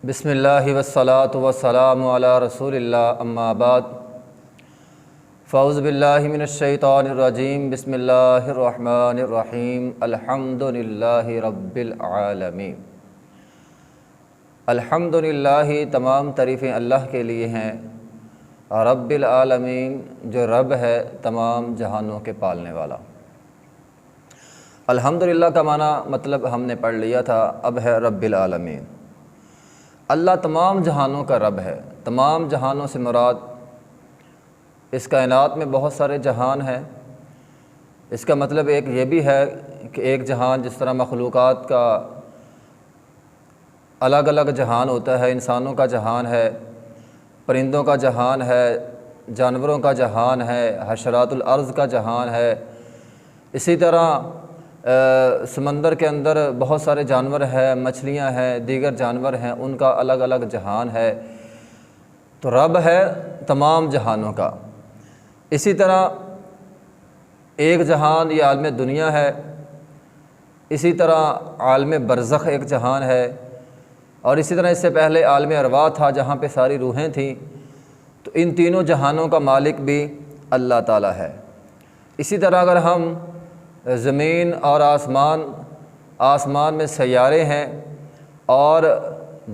بسم اللہ والصلاة والسلام علی رسول اللہ اما بعد فاعوذ باللہ من الشیطان الرجیم بسم اللہ الرحمن الرحیم الحمد للہ رب العالمین۔ الحمد للہ تمام تعریفیں اللہ کے لیے ہیں، رب العالمین جو رب ہے تمام جہانوں کے پالنے والا۔ الحمدللہ کا معنی مطلب ہم نے پڑھ لیا تھا، اب ہے رب العالمین۔ اللہ تمام جہانوں کا رب ہے۔ تمام جہانوں سے مراد اس کائنات میں بہت سارے جہان ہیں۔ اس کا مطلب ایک یہ بھی ہے کہ ایک جہان جس طرح مخلوقات کا الگ الگ جہان ہوتا ہے، انسانوں کا جہان ہے، پرندوں کا جہان ہے، جانوروں کا جہان ہے، حشرات الارض کا جہان ہے، اسی طرح سمندر کے اندر بہت سارے جانور ہیں، مچھلیاں ہیں، دیگر جانور ہیں، ان کا الگ الگ جہان ہے۔ تو رب ہے تمام جہانوں کا۔ اسی طرح ایک جہان یہ عالم دنیا ہے، اسی طرح عالم برزخ ایک جہان ہے، اور اسی طرح اس سے پہلے عالم ارواح تھا جہاں پہ ساری روحیں تھیں۔ تو ان تینوں جہانوں کا مالک بھی اللہ تعالیٰ ہے۔ اسی طرح اگر ہم زمین اور آسمان میں سیارے ہیں اور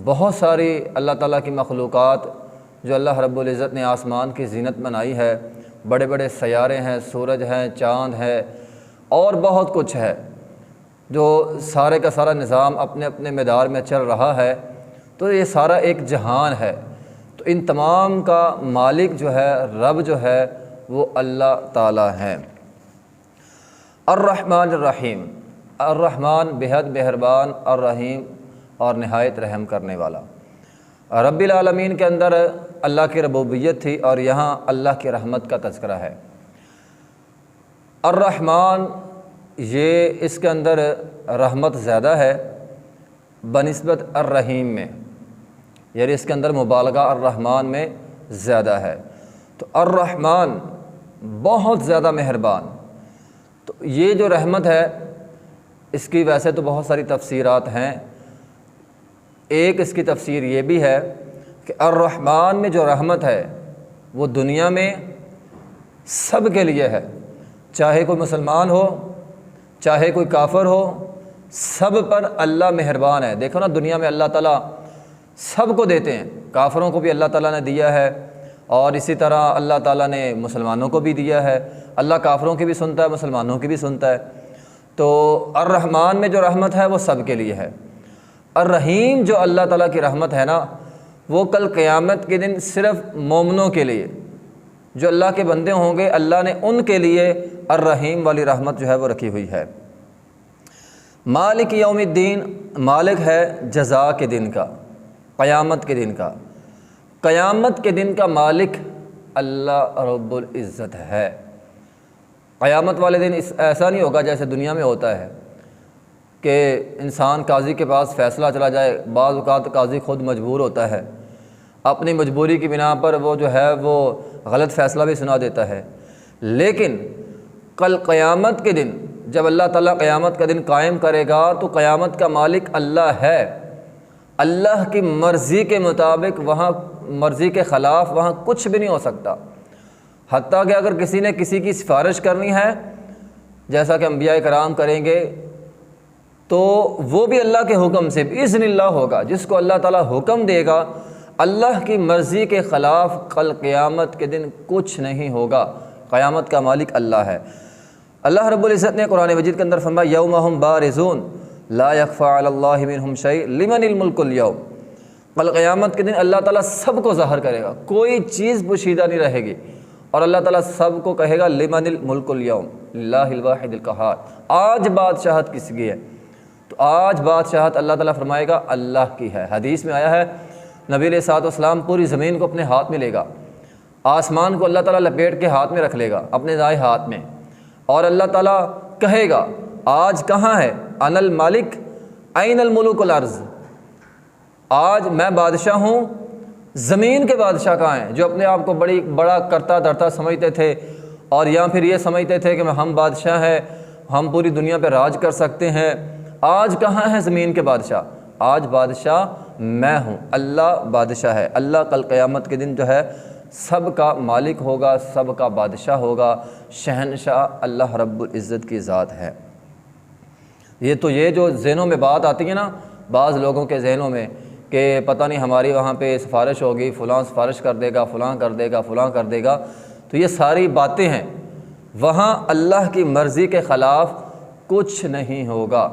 بہت ساری اللہ تعالیٰ کی مخلوقات جو اللہ رب العزت نے آسمان کی زینت بنائی ہے، بڑے بڑے سیارے ہیں، سورج ہیں، چاند ہے اور بہت کچھ ہے جو سارے کا سارا نظام اپنے اپنے مدار میں چل رہا ہے، تو یہ سارا ایک جہان ہے۔ تو ان تمام کا مالک جو ہے، رب جو ہے، وہ اللہ تعالیٰ ہیں۔ الرحمن الرحیم، الرحمن بہت مہربان، الرحیم اور نہایت رحم کرنے والا۔ رب العالمین کے اندر اللہ کی ربوبیت تھی اور یہاں اللہ کی رحمت کا تذکرہ ہے۔ الرحمن یہ اس کے اندر رحمت زیادہ ہے بنسبت الرحیم میں، یعنی اس کے اندر مبالغہ الرحمن میں زیادہ ہے۔ تو الرحمن بہت زیادہ مہربان۔ تو یہ جو رحمت ہے اس کی ویسے تو بہت ساری تفسیرات ہیں۔ ایک اس کی تفسیر یہ بھی ہے کہ الرحمن میں جو رحمت ہے وہ دنیا میں سب کے لیے ہے، چاہے کوئی مسلمان ہو، چاہے کوئی کافر ہو، سب پر اللہ مہربان ہے۔ دیکھو نا، دنیا میں اللہ تعالیٰ سب کو دیتے ہیں، کافروں کو بھی اللہ تعالیٰ نے دیا ہے، اور اسی طرح اللہ تعالیٰ نے مسلمانوں کو بھی دیا ہے۔ اللہ کافروں کی بھی سنتا ہے، مسلمانوں کی بھی سنتا ہے۔ تو الرحمن میں جو رحمت ہے وہ سب کے لیے ہے۔ الرحیم جو اللہ تعالیٰ کی رحمت ہے نا، وہ کل قیامت کے دن صرف مومنوں کے لیے، جو اللہ کے بندے ہوں گے، اللہ نے ان کے لیے الرحیم والی رحمت جو ہے وہ رکھی ہوئی ہے۔ مالک یوم الدین، مالک ہے جزا کے دن کا، قیامت کے دن کا۔ قیامت کے دن کا مالک اللہ رب العزت ہے۔ قیامت والے دن ایسا نہیں ہوگا جیسے دنیا میں ہوتا ہے کہ انسان قاضی کے پاس فیصلہ چلا جائے۔ بعض اوقات قاضی خود مجبور ہوتا ہے، اپنی مجبوری کی بنا پر وہ جو ہے وہ غلط فیصلہ بھی سنا دیتا ہے۔ لیکن کل قیامت کے دن جب اللہ تعالیٰ قیامت کا دن قائم کرے گا تو قیامت کا مالک اللہ ہے۔ اللہ کی مرضی کے مطابق، وہاں مرضی کے خلاف وہاں کچھ بھی نہیں ہو سکتا۔ حتیٰ کہ اگر کسی نے کسی کی سفارش کرنی ہے، جیسا کہ انبیاء کرام کریں گے، تو وہ بھی اللہ کے حکم سے بإذن اللہ ہوگا۔ جس کو اللہ تعالیٰ حکم دے گا، اللہ کی مرضی کے خلاف کل قیامت کے دن کچھ نہیں ہوگا۔ قیامت کا مالک اللہ ہے۔ اللہ رب العزت نے قرآن مجید کے اندر فرمایا یوم ہم بارزون لا یخفی علی اللہ منہم شیء لمن الملک اليوم۔ کل قیامت کے دن اللہ تعالیٰ سب کو ظاہر کرے گا، کوئی چیز پوشیدہ نہیں رہے گی، اور اللہ تعالیٰ سب کو کہے گا لمن الملک اليوم للہ الواحد القہار۔ آج بادشاہت کس کی ہے؟ تو آج بادشاہت اللہ تعالیٰ فرمائے گا اللہ کی ہے۔ حدیث میں آیا ہے نبی علیہ الصلوۃ والسلام پوری زمین کو اپنے ہاتھ میں لے گا، آسمان کو اللہ تعالیٰ لپیٹ کے ہاتھ میں رکھ لے گا اپنے دائیں ہاتھ میں، اور اللہ تعالیٰ کہے گا آج کہاں ہے انا المالک این الملوک الارض، آج میں بادشاہ ہوں، زمین کے بادشاہ کہاں ہیں جو اپنے آپ کو بڑا کرتا دھرتا سمجھتے تھے، اور یا پھر یہ سمجھتے تھے کہ ہم بادشاہ ہیں، ہم پوری دنیا پہ راج کر سکتے ہیں۔ آج کہاں ہے زمین کے بادشاہ؟ آج بادشاہ میں ہوں، اللہ بادشاہ ہے۔ اللہ کل قیامت کے دن جو ہے سب کا مالک ہوگا، سب کا بادشاہ ہوگا، شہنشاہ اللہ رب العزت کی ذات ہے۔ یہ جو ذہنوں میں بات آتی ہے نا بعض لوگوں کے ذہنوں میں کہ پتہ نہیں ہماری وہاں پہ سفارش ہوگی، فلاں سفارش کر دے گا، فلاں کر دے گا، فلاں کر دے گا، تو یہ ساری باتیں ہیں، وہاں اللہ کی مرضی کے خلاف کچھ نہیں ہوگا۔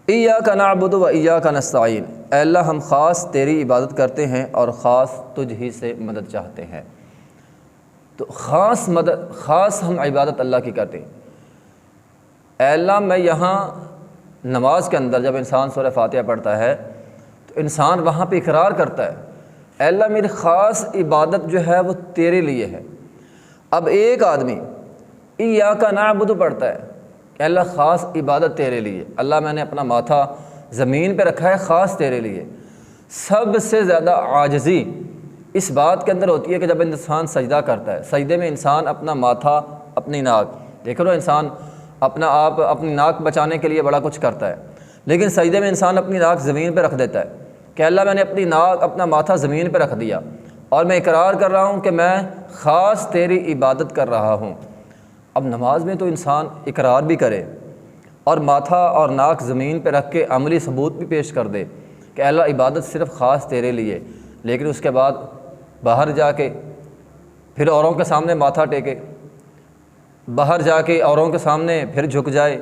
ایاک نعبد و ایاک نستعین، اے اللہ ہم خاص تیری عبادت کرتے ہیں اور خاص تجھ ہی سے مدد چاہتے ہیں۔ تو خاص ہم عبادت اللہ کی کرتے ہیں۔ اے اللہ میں یہاں نماز کے اندر جب انسان سورہ فاتحہ پڑھتا ہے تو انسان وہاں پہ اقرار کرتا ہے اے اللہ میری خاص عبادت جو ہے وہ تیرے لیے ہے۔ اب ایک آدمی ایاک نعبد پڑھتا ہے کہ اللہ خاص عبادت تیرے لیے، اللہ میں نے اپنا ماتھا زمین پہ رکھا ہے خاص تیرے لیے۔ سب سے زیادہ عاجزی اس بات کے اندر ہوتی ہے کہ جب انسان سجدہ کرتا ہے، سجدے میں انسان اپنا ماتھا، اپنی ناک، دیکھ لو انسان اپنا آپ اپنی ناک بچانے کے لیے بڑا کچھ کرتا ہے، لیکن سجدے میں انسان اپنی ناک زمین پہ رکھ دیتا ہے کہ اللہ میں نے اپنی ناک، اپنا ماتھا زمین پہ رکھ دیا اور میں اقرار کر رہا ہوں کہ میں خاص تیری عبادت کر رہا ہوں۔ اب نماز میں تو انسان اقرار بھی کرے اور ماتھا اور ناک زمین پہ رکھ کے عملی ثبوت بھی پیش کر دے کہ اللہ عبادت صرف خاص تیرے لیے، لیکن اس کے بعد باہر جا کے پھر اوروں کے سامنے ماتھا ٹیکے، باہر جا کے اوروں کے سامنے پھر جھک جائے،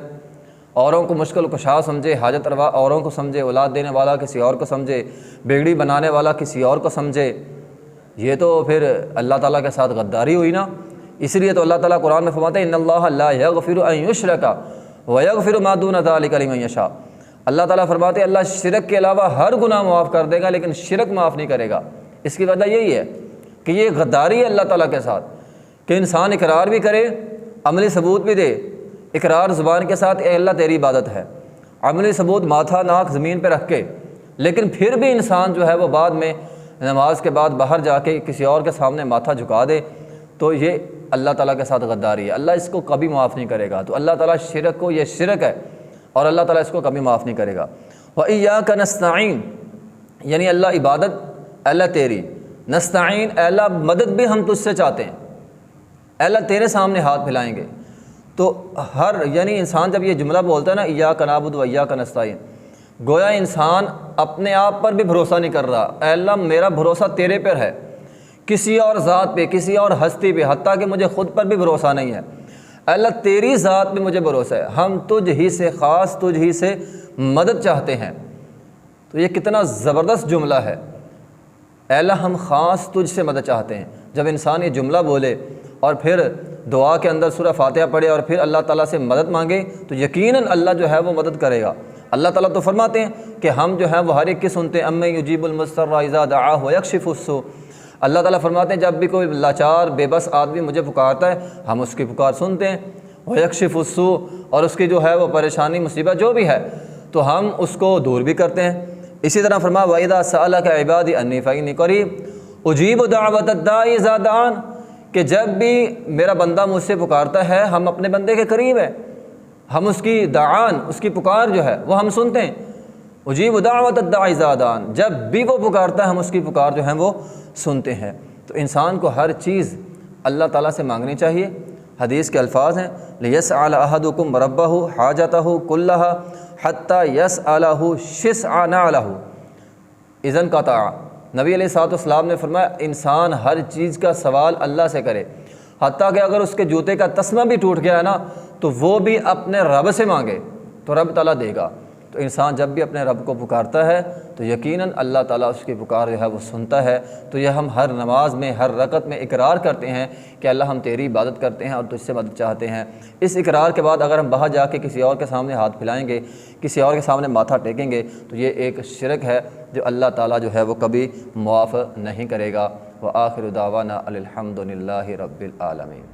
اوروں کو مشکل کشا سمجھے، حاجت روا اوروں کو سمجھے، اولاد دینے والا کسی اور کو سمجھے، بیگڑی بنانے والا کسی اور کو سمجھے، یہ تو پھر اللہ تعالیٰ کے ساتھ غداری ہوئی نا۔ اس لیے تو اللہ تعالیٰ قرآن میں فرماتے ہیں ان اللہ لا یغفر ان یشرک ویغفر ما دون ذلک لمن یشاء، اللہ تعالیٰ فرماتے ہیں اللہ شرک کے علاوہ ہر گناہ معاف کر دے گا لیکن شرک معاف نہیں کرے گا۔ اس کی وجہ یہی ہے کہ یہ غداری ہے اللہ تعالیٰ کے ساتھ کہ انسان اقرار بھی کرے، عملی ثبوت بھی دے، اقرار زبان کے ساتھ اے اللہ تیری عبادت ہے، عملی ثبوت ماتھا ناک زمین پہ رکھ کے، لیکن پھر بھی انسان جو ہے وہ بعد میں نماز کے بعد باہر جا کے کسی اور کے سامنے ماتھا جھکا دے، تو یہ اللہ تعالیٰ کے ساتھ غداری ہے، اللہ اس کو کبھی معاف نہیں کرے گا۔ تو اللہ تعالیٰ شرک کو، یہ شرک ہے اور اللہ تعالیٰ اس کو کبھی معاف نہیں کرے گا۔ وَإِيَّاكَ نَسْتَعِينُ، یعنی اللہ عبادت اللہ تیری، نستعین اے اللہ مدد بھی ہم تجھ سے چاہتے ہیں، اے اللہ تیرے سامنے ہاتھ پھیلائیں گے۔ تو یعنی انسان جب یہ جملہ بولتا ہے نا ایاک نعبد و ایاک نستعین، گویا انسان اپنے آپ پر بھی بھروسہ نہیں کر رہا، اے اللہ میرا بھروسہ تیرے پر ہے، کسی اور ذات پہ، کسی اور ہستی پہ، حتیٰ کہ مجھے خود پر بھی بھروسہ نہیں ہے، اے اللہ تیری ذات پہ مجھے بھروسہ ہے، ہم تجھ ہی سے، خاص تجھ ہی سے مدد چاہتے ہیں۔ تو یہ کتنا زبردست جملہ ہے، اے اللہ ہم خاص تجھ سے مدد چاہتے ہیں۔ جب انسان یہ جملہ بولے اور پھر دعا کے اندر سورہ فاتحہ پڑھے اور پھر اللہ تعالیٰ سے مدد مانگے تو یقیناً اللہ جو ہے وہ مدد کرے گا۔ اللہ تعالیٰ تو فرماتے ہیں کہ ہم جو ہیں وہ ہر ایک کی سنتے ہیں، اَمَّن یُجِیبُ الْمُضْطَرَّ اِذَا دَعَاهُ وَیَکْشِفُ السُّوءَ، اللہ تعالیٰ فرماتے ہیں جب بھی کوئی لاچار بے بس آدمی مجھے پکارتا ہے ہم اس کی پکار سنتے ہیں، وَیَکْشِفُ السُّوءَ، اور اس کی جو ہے وہ پریشانی مصیبت جو بھی ہے تو ہم اس کو دور بھی کرتے ہیں۔ اسی طرح فرمایا وَإِذَا سَأَلَكَ عِبَادِي أَنِّی فَإِنِّی قَرِیبٌ أُجِیبُ دَعْوَةَ الدَّاعِ إِذَا دَعَانِ، کہ جب بھی میرا بندہ مجھ سے پکارتا ہے ہم اپنے بندے کے قریب ہیں، ہم اس کی دعان، اس کی پکار جو ہے وہ ہم سنتے ہیں۔ اجیب دعوت الداع اذا دعان، جب بھی وہ پکارتا ہے ہم اس کی پکار جو ہے وہ سنتے ہیں۔ تو انسان کو ہر چیز اللہ تعالیٰ سے مانگنی چاہیے۔ حدیث کے الفاظ ہیں لِيَسْأَلَ أَحَدُكُمْ رَبَّهُ حَاجَتَهُ كُلَّهَا حَتَّى يَسْأَلَهُ شِسْعَ نَعْلَهُ اِذًا قَطَعَ، نبی علیہ الصلوۃ والسلام نے فرمایا انسان ہر چیز کا سوال اللہ سے کرے، حتیٰ کہ اگر اس کے جوتے کا تسمہ بھی ٹوٹ گیا ہے نا تو وہ بھی اپنے رب سے مانگے تو رب تعالیٰ دے گا۔ تو انسان جب بھی اپنے رب کو پکارتا ہے تو یقیناً اللہ تعالیٰ اس کی پکار جو ہے وہ سنتا ہے۔ تو یہ ہم ہر نماز میں، ہر رکعت میں اقرار کرتے ہیں کہ اللہ ہم تیری عبادت کرتے ہیں اور تجھ سے مدد چاہتے ہیں۔ اس اقرار کے بعد اگر ہم باہر جا کے کسی اور کے سامنے ہاتھ پھیلائیں گے، کسی اور کے سامنے ماتھا ٹیکیں گے تو یہ ایک شرک ہے جو اللہ تعالیٰ جو ہے وہ کبھی معاف نہیں کرے گا۔ وآخر دعوانا الحمد للہ رب العالمین۔